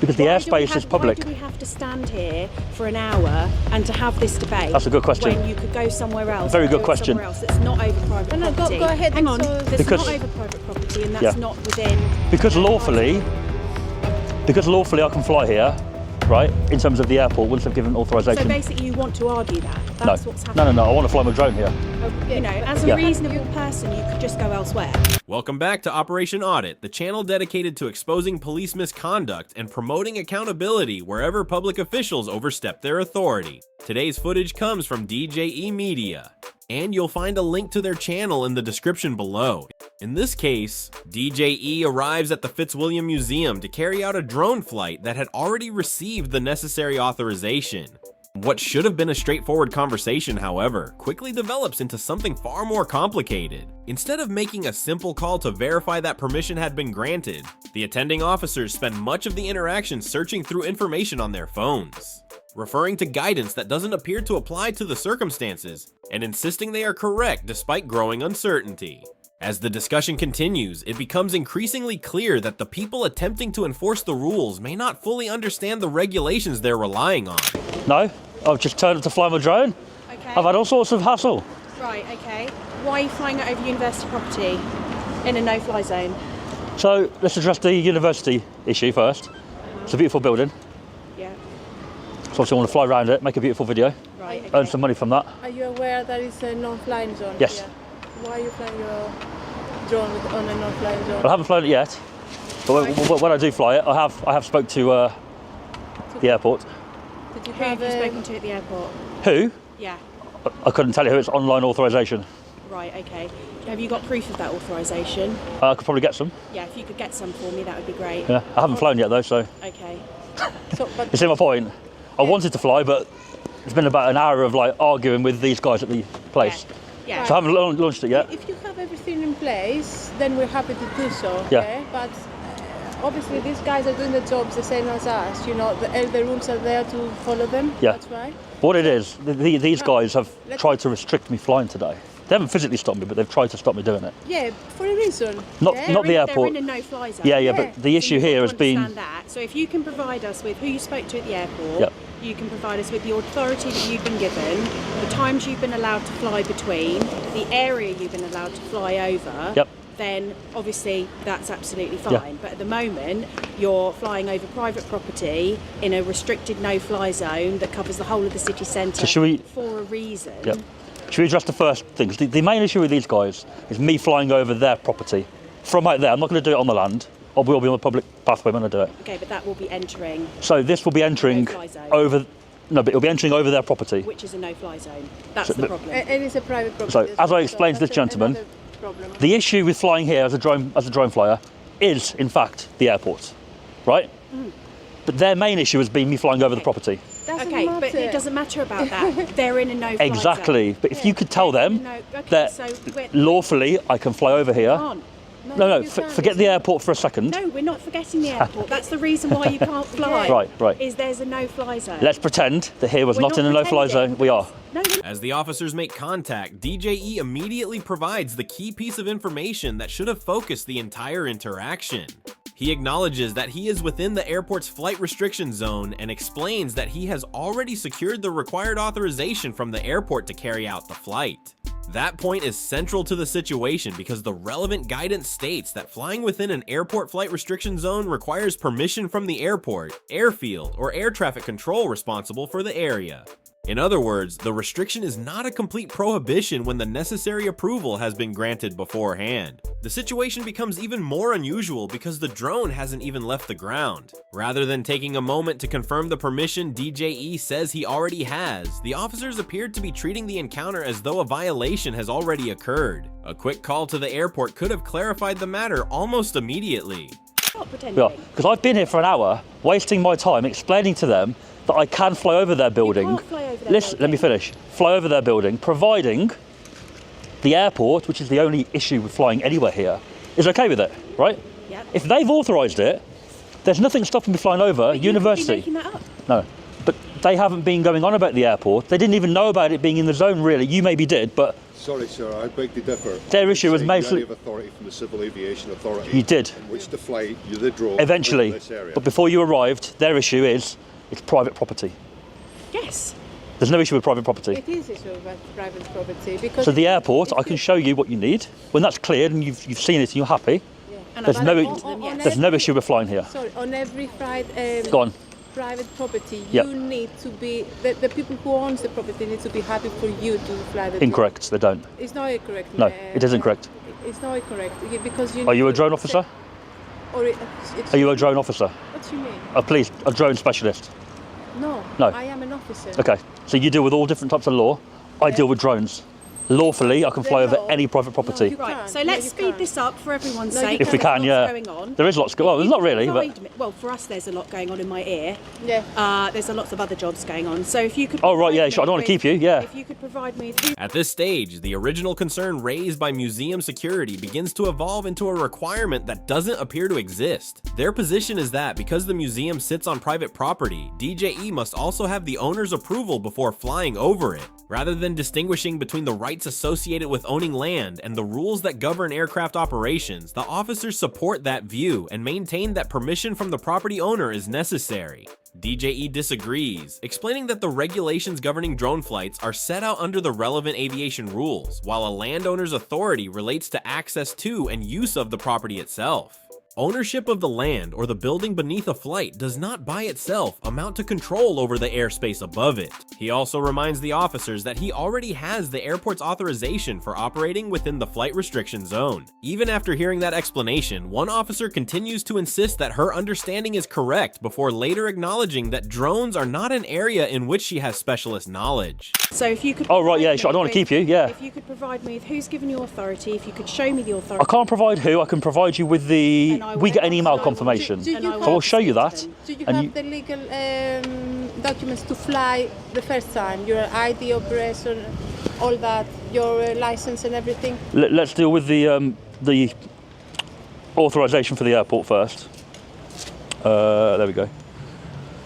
Because the airspace is public. Why do we have to stand here for an hour and to have this debate? That's a good question. When you could go somewhere else. Very good question. Somewhere else that's not over private property. Go ahead. Hang on. So That's not over private property, and that's not within. Because lawfully I can fly here, right? In terms of the airport, once I've given authorization. So basically, you want to argue that? That's what's happening. No. I want to fly my drone here. You know, as a reasonable person, you could just go elsewhere. Welcome back to Operation Audit, the channel dedicated to exposing police misconduct and promoting accountability wherever public officials overstep their authority. Today's footage comes from DJE Media, and you'll find a link to their channel in the description below. In this case, DJE arrives at the Fitzwilliam Museum to carry out a drone flight that had already received the necessary authorization. What should have been a straightforward conversation, however, quickly develops into something far more complicated. Instead of making a simple call to verify that permission had been granted, the attending officers spend much of the interaction searching through information on their phones, referring to guidance that doesn't appear to apply to the circumstances, and insisting they are correct despite growing uncertainty. As the discussion continues, it becomes increasingly clear that the people attempting to enforce the rules may not fully understand the regulations they're relying on. No, I've just turned up to fly my drone. Okay. I've had all sorts of hassle. Right, okay. Why are you flying it over university property in a no-fly zone? So let's address the university issue first. It's a beautiful building. Yeah. So obviously I want to fly around it, make a beautiful video, Right, okay. earn some money from that. Are you aware that it's a non-flying zone? Yes. Here? Why are you flying your drone on a non-flying zone? Well, I haven't flown it yet, but when I do fly it, I have spoke to the airport. Did you Who have have you spoken to at the airport? Who? Yeah. I couldn't tell you who. It's online authorization. Right, okay. Have you got proof of that authorization? I could probably get some. Yeah, if you could get some for me, that would be great. Yeah, I haven't flown yet though, so Okay. you see my point. I wanted to fly, but it's been about an hour of like arguing with these guys at the place. Yeah. So I haven't launched it yet. If you have everything in place, then we're happy to do so. Yeah. Okay? But obviously, these guys are doing the jobs the same as us. You know, the rules are there to follow them. Yeah. That's right. What it is, these guys have tried to restrict me flying today. They haven't physically stopped me, but they've tried to stop me doing it. Yeah, for a reason. Not yeah? not the airport. They're in a no-fly zone. Yeah, but the issue here has been. That. So if you can provide us with who you spoke to at the airport, Yep. you can provide us with the authority that you've been given, the times you've been allowed to fly between, the area you've been allowed to fly over. Yep. Then obviously that's absolutely fine. Yeah. But at the moment, you're flying over private property in a restricted no-fly zone that covers the whole of the city centre for a reason. Yep. Should we address the first things? The main issue with these guys is me flying over their property. From out there, I'm not going to do it on the land. I will be on the public pathway when I do it. Okay, but that will be entering. So this will be entering No-fly zone. over. No, but it'll be entering over their property. Which is a no-fly zone. That's So the problem. And it's a private property. So, as as I well, explained to this that's gentleman, another problem. The issue with flying here as a drone flyer is, in fact, the airport, right? But their main issue has been me flying over the property. Okay, but it doesn't matter about that. They're in a no-fly Exactly. zone. But if you could tell them Okay, that so lawfully I can fly over here. can't. No, you can't. forget the airport for a second. No, we're not forgetting the airport. That's the reason why you can't fly. Right. Is there's a no-fly zone. Let's pretend that here was We're not in a no-fly pretending. zone. We are. No, As the officers make contact, DJE immediately provides the key piece of information that should have focused the entire interaction. He acknowledges that he is within the airport's flight restriction zone and explains that he has already secured the required authorization from the airport to carry out the flight. That point is central to the situation because the relevant guidance states that flying within an airport flight restriction zone requires permission from the airport, airfield, or air traffic control responsible for the area. In other words, the restriction is not a complete prohibition when the necessary approval has been granted beforehand. The situation becomes even more unusual because the drone hasn't even left the ground. Rather than taking a moment to confirm the permission DJE says he already has, the officers appeared to be treating the encounter as though a violation has already occurred. A quick call to the airport could have clarified the matter almost immediately. not pretending. Yeah, because I've been here for an hour, wasting my time explaining to them that I can fly over their building. You can't fly over their Listen, let me finish. Fly over their building, providing the airport, which is the only issue with flying anywhere here, is okay with it, right? Yep. If they've authorised it, there's nothing stopping me flying over But university. You could be making that up. No, but they haven't been going on about the airport. They didn't even know about it being in the zone, really. You maybe did, but Sorry, sir, I beg to differ. Their issue was You basically... have authority from the Civil Aviation Authority. You did. In which to fly you the drone Eventually. in this area. But before you arrived, their issue is it's private property. Yes. There's no issue with private property. It is issue with private property because. So the airport, I can show you what you need. When that's cleared and you've seen it and you're happy, And there's I've no, added them, yes. there's no issue with flying here. Sorry, on every Friday. Go on. Private property, Yep. you need to be the people who owns the property need to be happy for you to fly the drone. Incorrect, they don't. It's not incorrect. No, it is incorrect. It's not incorrect because you. Are you a need to drone officer? Or Are you a drone officer? What do you mean? A drone specialist? No. No. I am an officer. Okay, so you deal with all different types of law. I deal with drones. Lawfully, I can fly over any private property. Right, so let's speed this up for everyone's sake. If we can, There's yeah. lots going on. There is lots going on. Well, there's not really, but... Well, for us, there's a lot going on in my ear. Yeah. There's a lots of other jobs going on. So if you could... Oh, right, yeah, provide sure. I don't me want to keep you, yeah. If you could provide me with... At this stage, the original concern raised by museum security begins to evolve into a requirement that doesn't appear to exist. Their position is that because the museum sits on private property, DJE must also have the owner's approval before flying over it. Rather than distinguishing between the rights associated with owning land and the rules that govern aircraft operations, the officers support that view and maintain that permission from the property owner is necessary. DJE disagrees, explaining that the regulations governing drone flights are set out under the relevant aviation rules, while a landowner's authority relates to access to and use of the property itself. Ownership of the land or the building beneath a flight does not by itself amount to control over the airspace above it. He also reminds the officers that he already has the airport's authorization for operating within the flight restriction zone. Even after hearing that explanation, one officer continues to insist that her understanding is correct before later acknowledging that drones are not an area in which she has specialist knowledge. So if you could... Oh, right, yeah, sure. I don't want to keep you, yeah. If you could provide me with who's given you authority, if you could show me the authority... I can't provide who, I can provide you with the... We get an email confirmation. Do you So I'll show you that. Do you and have the legal documents to fly the first time? Your ID, your press, or all that, your license and everything? Let's deal with the authorization for the airport first. There we go.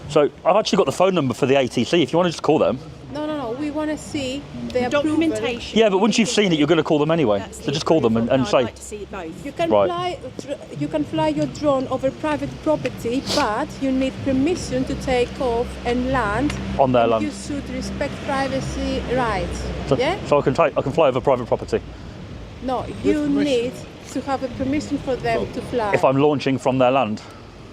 So I've actually got the phone number for the ATC. If you want to just call them. No. We want to see the documentation. Yeah, but once you've seen it, you're going to call them anyway. So just call them and I'd say. like to see both. You can Right. you can fly your drone over private property, but you need permission to take off and land On their and land. You should respect privacy rights. So, yeah? so I can fly over private property No, you need to have a permission for them to fly. if I'm launching from their land.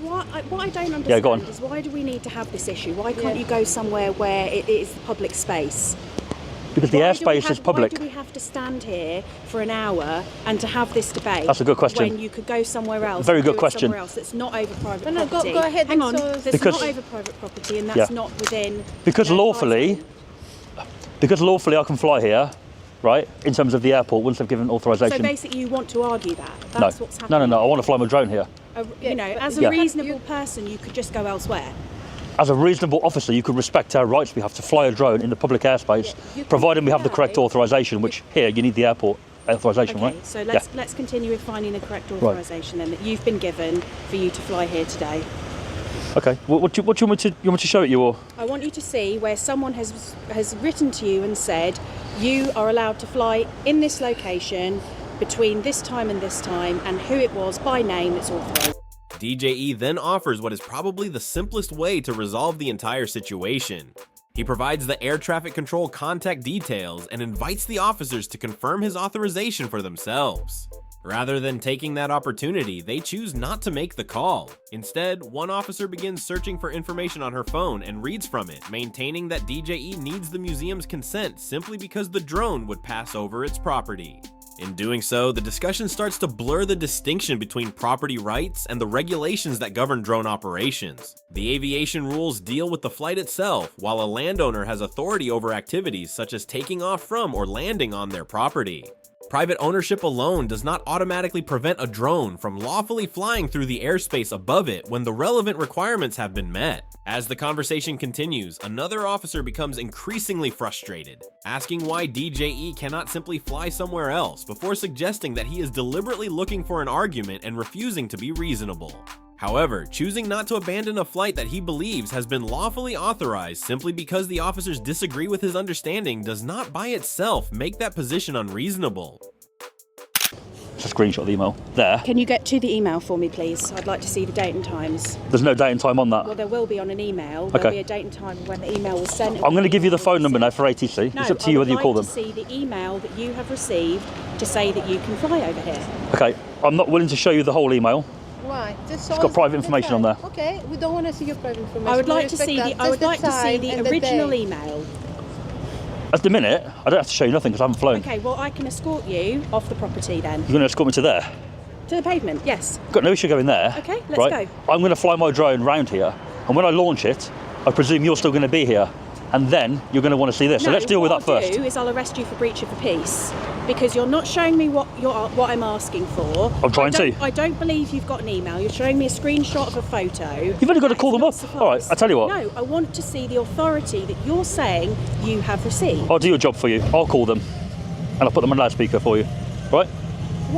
What I don't understand Yeah, go on. is why do we need to have this issue? Why can't you go somewhere where it is public space? Because the airspace is public. Why do we have to stand here for an hour and to have this debate? That's a good question. When you could go somewhere else. Very and good do it question. Somewhere else that's not over private No, property. go ahead. Hang on. So- That's Because- not over private property, and that's Yeah. not within. Because their lawfully, I can fly here, right? In terms of the airport, once they've given authorization. So basically, you want to argue that. That's what's happening. No. I want to fly my drone here. You know, as a Yeah. reasonable person, you could just go elsewhere. As a reasonable officer, you could respect our rights. We have to fly a drone in the public airspace, you can provided we have the correct fly. authorization. Which here you need the airport authorization, Okay, right? so let's continue with finding the correct Right. authorization then that you've been given for you to fly here today. Okay. What do you want me to? You want me to show it you or? I want you to see where someone has written to you and said you are allowed to fly in this location between this time and who it was by name that's authorized. DJE then offers what is probably the simplest way to resolve the entire situation. He provides the air traffic control contact details and invites the officers to confirm his authorization for themselves. Rather than taking that opportunity, they choose not to make the call. Instead, one officer begins searching for information on her phone and reads from it, maintaining that DJE needs the museum's consent simply because the drone would pass over its property. In doing so, the discussion starts to blur the distinction between property rights and the regulations that govern drone operations. The aviation rules deal with the flight itself, while a landowner has authority over activities such as taking off from or landing on their property. Private ownership alone does not automatically prevent a drone from lawfully flying through the airspace above it when the relevant requirements have been met. As the conversation continues, another officer becomes increasingly frustrated, asking why DJE cannot simply fly somewhere else before suggesting that he is deliberately looking for an argument and refusing to be reasonable. However, choosing not to abandon a flight that he believes has been lawfully authorized simply because the officers disagree with his understanding does not by itself make that position unreasonable. It's a screenshot of the email. There. Can you get to the email for me, please? I'd like to see the date and times. There's no date and time on that. Well, there will be on an email. There'll be a date and time when the email was sent. I'm going to give you the phone number now for ATC. No, it's up to you whether you call them. I would like to see the email that you have received to say that you can fly over here. Okay, I'm not willing to show you the whole email. Why? It's got private information on there. Okay, we don't want to see your private information. I would like to see the original email. At the minute, I don't have to show you nothing because I haven't flown. Okay, well, I can escort you off the property then. You're going to escort me to there? To the pavement, yes. Got no issue going there. Okay, let's right? go. I'm going to fly my drone round here, and when I launch it, I presume you're still going to be here, and then you're going to want to see this. So let's deal with that first. What I'll do is I'll arrest you for breach of the peace because you're not showing me what I'm asking for. I'm trying to. I don't believe you've got an email. You're showing me a screenshot of a photo. You've only got to call them up. All right, I'll tell you what. No, I want to see the authority that you're saying you have received. I'll do your job for you. I'll call them, and I'll put them on loudspeaker for you. Right?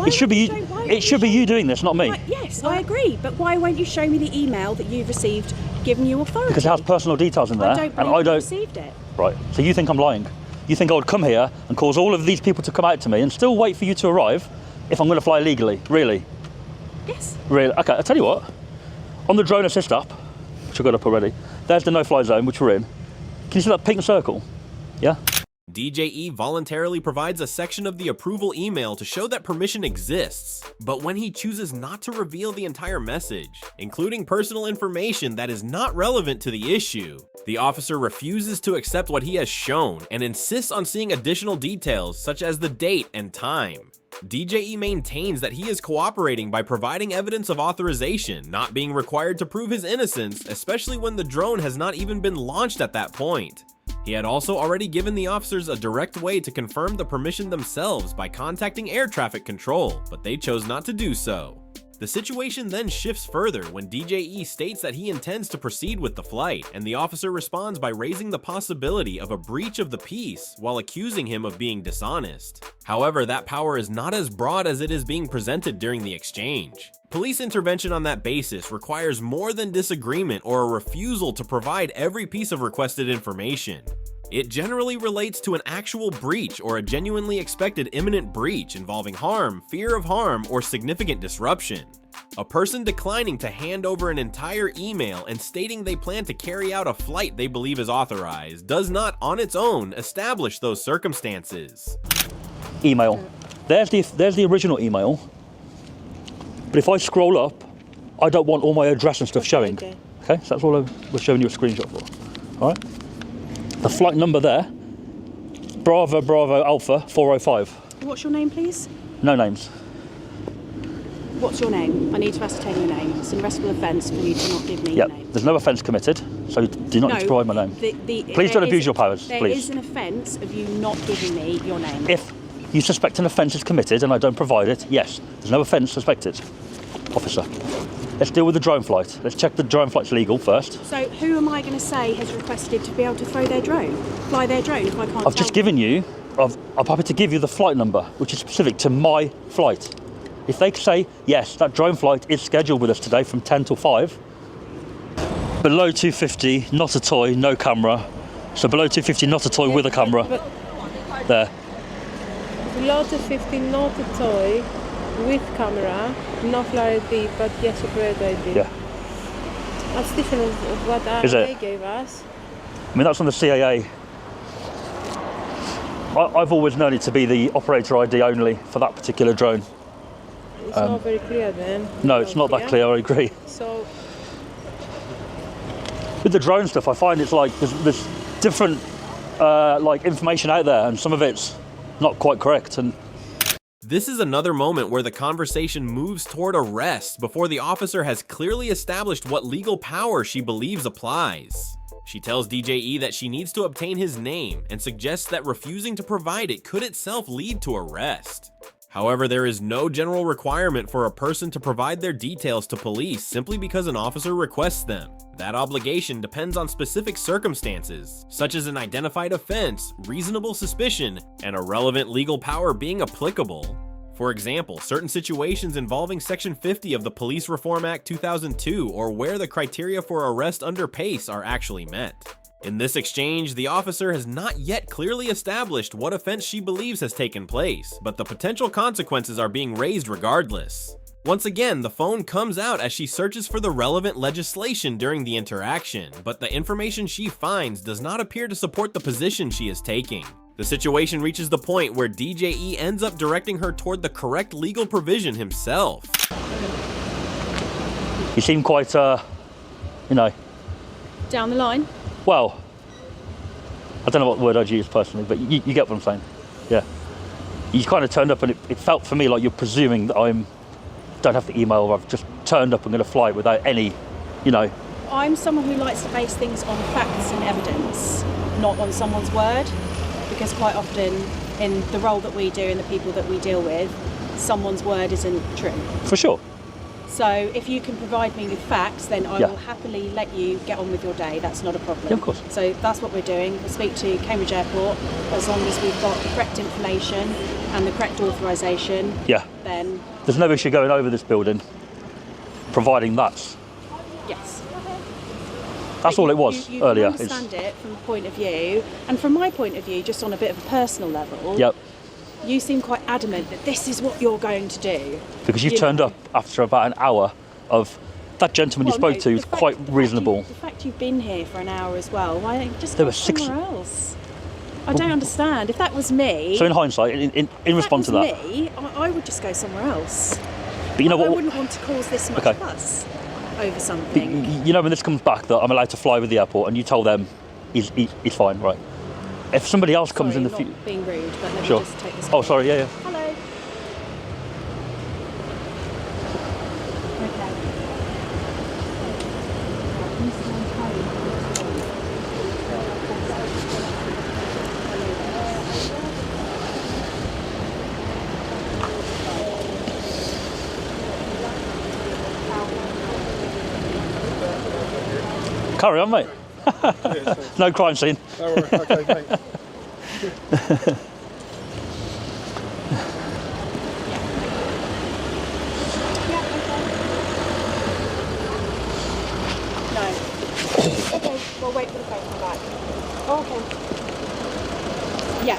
It should be you. It should be you doing this, not me. Yes, I agree. But why won't you show me the email that you've received, giving you authority? Because it has personal details in there, and I don't received it. Right. So you think I'm lying? You think I would come here and cause all of these people to come out to me and still wait for you to arrive if I'm going to fly illegally? Really? Yes. Really? Okay. I'll tell you what. On the drone assist app, which I've got up already, there's the no-fly zone which we're in. Can you see that pink circle? Yeah. DJE voluntarily provides a section of the approval email to show that permission exists, but when he chooses not to reveal the entire message, including personal information that is not relevant to the issue, the officer refuses to accept what he has shown and insists on seeing additional details such as the date and time. DJE maintains that he is cooperating by providing evidence of authorization, not being required to prove his innocence, especially when the drone has not even been launched at that point. He had also already given the officers a direct way to confirm the permission themselves by contacting air traffic control, but they chose not to do so. The situation then shifts further when DJE states that he intends to proceed with the flight, and the officer responds by raising the possibility of a breach of the peace while accusing him of being dishonest. However, that power is not as broad as it is being presented during the exchange. Police intervention on that basis requires more than disagreement or a refusal to provide every piece of requested information. It generally relates to an actual breach or a genuinely expected imminent breach involving harm, fear of harm, or significant disruption. A person declining to hand over an entire email and stating they plan to carry out a flight they believe is authorized does not, on its own, establish those circumstances. Email. There's the original email. But if I scroll up, I don't want all my address and stuff showing. Okay, so that's all I was showing you a screenshot for. All right. The flight number there, Bravo Alpha 405. What's your name, please? No names. What's your name? I need to ascertain your name. It's an arrestable offence for you to not give me your name. There's no offence committed, so do not need to provide my name. Please don't abuse your powers, please. There is an offence of you not giving me your name. If you suspect an offence is committed and I don't provide it, yes, there's no offence suspected, officer. Let's deal with the drone flight. Let's check the drone flight's legal first. So who am I going to say has requested to be able to fly their drone if I can't I've just given you, I'm happy to give you the flight number, which is specific to my flight. If they say, yes, that drone flight is scheduled with us today from 10 till 5, below 250, not a toy, no camera. So below 250, not a toy with a camera. There. Below 250, not a toy with camera, no flight ID, but yes, operator ID. Yeah. That's different of what they gave us. I mean, that's on the CAA. I've always known it to be the operator ID only for that particular drone. It's not very clear then. No, it's not that clear, I agree. So, with the drone stuff, I find it's like there's different like information out there, and some of it's not quite correct. And this is another moment where the conversation moves toward arrest before the officer has clearly established what legal power she believes applies. She tells DJE that she needs to obtain his name and suggests that refusing to provide it could itself lead to arrest. However, there is no general requirement for a person to provide their details to police simply because an officer requests them. That obligation depends on specific circumstances, such as an identified offense, reasonable suspicion, and a relevant legal power being applicable. For example, certain situations involving Section 50 of the Police Reform Act 2002 or where the criteria for arrest under PACE are actually met. In this exchange, the officer has not yet clearly established what offense she believes has taken place, but the potential consequences are being raised regardless. Once again, the phone comes out as she searches for the relevant legislation during the interaction, but the information she finds does not appear to support the position she is taking. The situation reaches the point where DJE ends up directing her toward the correct legal provision himself. You seem quite, Down the line? well, I don't know what word I'd use personally, but you get what I'm saying. Yeah. You kind of turned up and it felt for me like you're presuming that don't have the email or I've just turned up and going to fly without any, I'm someone who likes to base things on facts and evidence, not on someone's word, because quite often in the role that we do and the people that we deal with, someone's word isn't true. For sure. So if you can provide me with facts, then I Yeah. will happily let you get on with your day. That's not a problem. Yeah, of course. So that's what we're doing. We'll speak to Cambridge Airport. As long as we've got the correct information and the correct authorisation, Yeah. then There's no issue going over this building, providing that's yes. all it was You earlier. can understand it from the point of view, and from my point of view, just on a bit of a personal level. Yep. You seem quite adamant that this is what you're going to do. Because you've turned up after about an hour of that gentleman you spoke to is quite reasonable. The fact you've been here for an hour as well, why don't you just There go were six- somewhere else? I don't understand. If that was me, So in hindsight, in response to that, me, I would just go somewhere else. but you know I what? wouldn't want to cause this much Okay. fuss over something. You know when this comes back that I'm allowed to fly with the airport, and you told them he's fine, right? If somebody else comes Sorry, in the not future, being rude, but let sure. me just take this. Oh, sorry, yeah. Hello. Okay. Carry on, mate. No crime scene. Oh, right, okay, thanks. No. Okay, we'll wait for the phone to come back. Oh, okay. Yeah.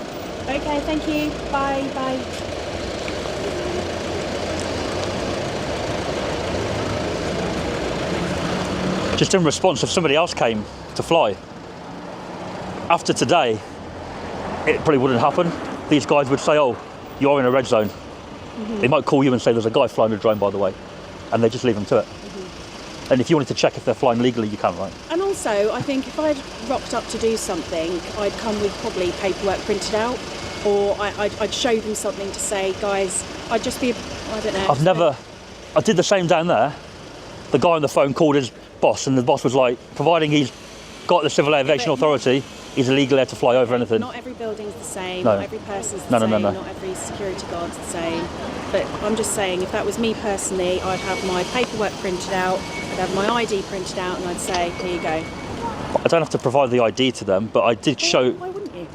Okay, thank you. Bye, bye. Just in response, if somebody else came to fly, after today, it probably wouldn't happen. These guys would say, oh, you're in a red zone. They might call you and say, there's a guy flying a drone, by the way, and they just leave them to it. And if you wanted to check if they're flying legally, you can, right? And also, I think if I'd rocked up to do something, I'd come with probably paperwork printed out, or I'd show them something to say, guys, I'd just be, I don't know. I did the same down there. The guy on the phone called his boss, and the boss was like, providing he's got the Civil Aviation but Authority, he's illegally allowed to fly over anything. Not every building's the same, No. not every person's the No. same, not every security guard's the same. But I'm just saying, if that was me personally, I'd have my paperwork printed out, I'd have my ID printed out, and I'd say, here you go. I don't have to provide the ID to them, but I did show... Why wouldn't you?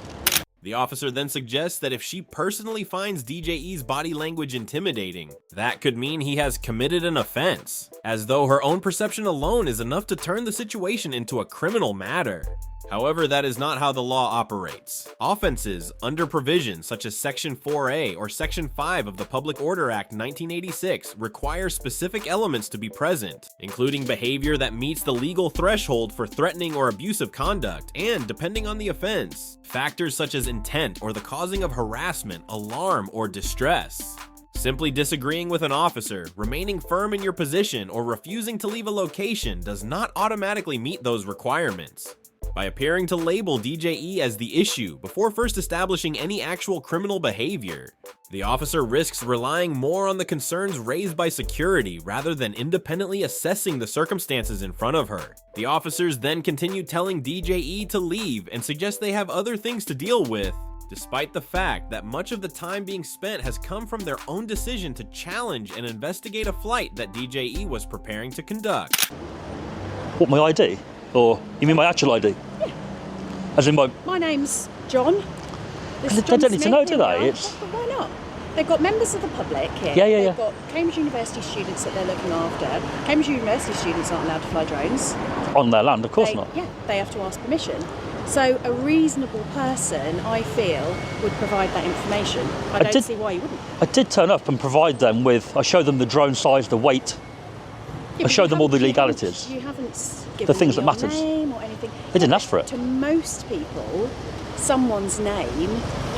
The officer then suggests that if she personally finds DJE's body language intimidating, that could mean he has committed an offense, as though her own perception alone is enough to turn the situation into a criminal matter. However, that is not how the law operates. Offenses under provisions such as Section 4A or Section 5 of the Public Order Act 1986 require specific elements to be present, including behavior that meets the legal threshold for threatening or abusive conduct, and, depending on the offense, factors such as intent or the causing of harassment, alarm, or distress. Simply disagreeing with an officer, remaining firm in your position, or refusing to leave a location does not automatically meet those requirements. By appearing to label DJE as the issue before first establishing any actual criminal behavior, the officer risks relying more on the concerns raised by security rather than independently assessing the circumstances in front of her. The officers then continue telling DJE to leave and suggest they have other things to deal with, despite the fact that much of the time being spent has come from their own decision to challenge and investigate a flight that DJE was preparing to conduct. What, my ID? Or, you mean my actual ID? Yeah. As in my... My name's John. This is They John don't need to Smith, know, do here we they? are. It's... Why not? they've got members of the public here. They've got Cambridge University students that they're looking after. Cambridge University students aren't allowed to fly drones. On their land, of course not. Yeah, they have to ask permission. So a reasonable person, I feel, would provide that information. I don't see why you wouldn't. I did turn up and provide them with, I showed them the drone size, the weight. I showed them all the legalities. You haven't given the things that your matters. name or anything. They didn't ask for it. To most people, someone's name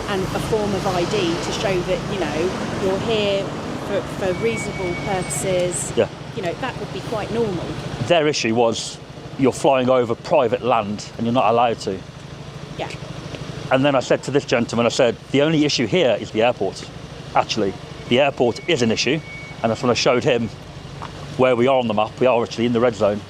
and a form of ID to show that, you know, you're here for reasonable purposes, you know, that would be quite normal. Their issue was you're flying over private land and you're not allowed to. Yeah. And then I said to this gentleman, I said, the only issue here is the airport. Actually, the airport is an issue. And that's when I showed him where we are on the map. We are actually in the red zone.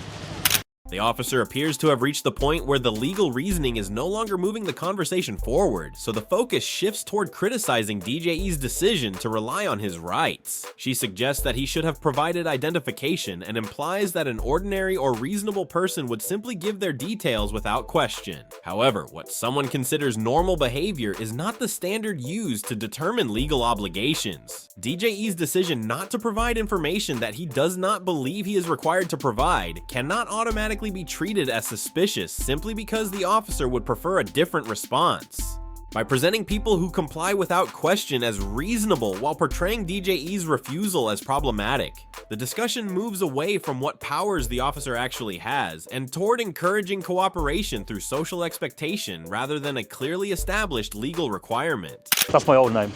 The officer appears to have reached the point where the legal reasoning is no longer moving the conversation forward, so the focus shifts toward criticizing DJE's decision to rely on his rights. She suggests that he should have provided identification and implies that an ordinary or reasonable person would simply give their details without question. However, what someone considers normal behavior is not the standard used to determine legal obligations. DJE's decision not to provide information that he does not believe he is required to provide cannot automatically be treated as suspicious simply because the officer would prefer a different response. By presenting people who comply without question as reasonable while portraying DJE's refusal as problematic, the discussion moves away from what powers the officer actually has and toward encouraging cooperation through social expectation rather than a clearly established legal requirement. That's my old name.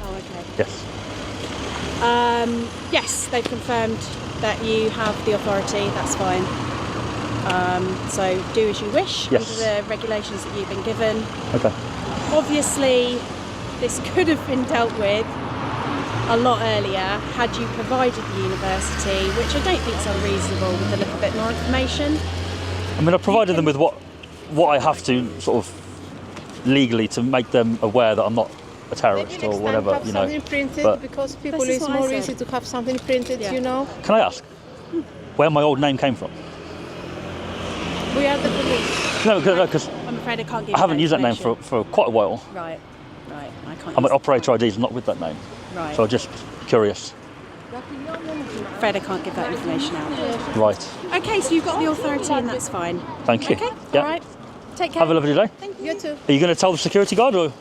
Oh, okay. Yes. Yes, they've confirmed that you have the authority, that's fine. So do as you wish under the regulations that you've been given. Okay. Obviously, this could have been dealt with a lot earlier had you provided the university, which I don't think is unreasonable, with a little bit more information. I mean, I provided them with what I have to sort of legally to make them aware that I'm not a terrorist or whatever, have you know. Something printed but because people This is it's what I more said. easy to have something printed, you know. Can I ask where my old name came from? We are the police. No, because I'm afraid I can't give you I haven't used that name information. for quite a while. Right, I can't And my use operator ID is not with that name. Right. So I'm just curious. I'm afraid I can't give that information out. Right. Okay, so you've got the authority and that's fine. Thank you. Okay, Yeah. all right. Take care. Have a lovely day. Thank you. You too. Are you going to tell the security guard or?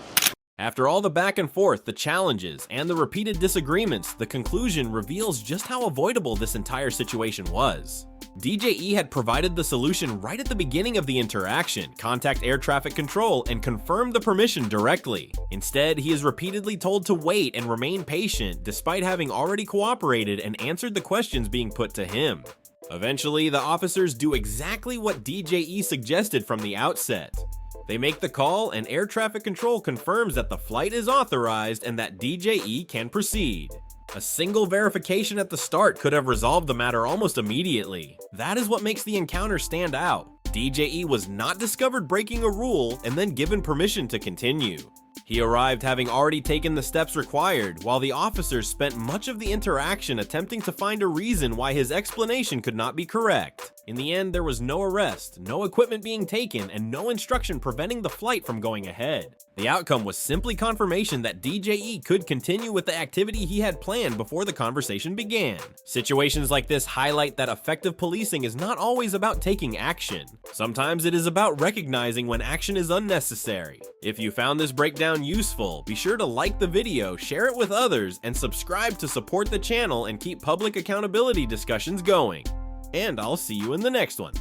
After all the back and forth, the challenges, and the repeated disagreements, the conclusion reveals just how avoidable this entire situation was. DJE had provided the solution right at the beginning of the interaction, contact air traffic control, and confirm the permission directly. Instead, he is repeatedly told to wait and remain patient despite having already cooperated and answered the questions being put to him. Eventually, the officers do exactly what DJE suggested from the outset. They make the call and air traffic control confirms that the flight is authorized and that DJE can proceed. A single verification at the start could have resolved the matter almost immediately. That is what makes the encounter stand out. DJE was not discovered breaking a rule and then given permission to continue. He arrived having already taken the steps required, while the officers spent much of the interaction attempting to find a reason why his explanation could not be correct. In the end, there was no arrest, no equipment being taken, and no instruction preventing the flight from going ahead. The outcome was simply confirmation that DJE could continue with the activity he had planned before the conversation began. Situations like this highlight that effective policing is not always about taking action. Sometimes it is about recognizing when action is unnecessary. If you found this breakdown useful, be sure to like the video, share it with others, and subscribe to support the channel and keep public accountability discussions going. And I'll see you in the next one.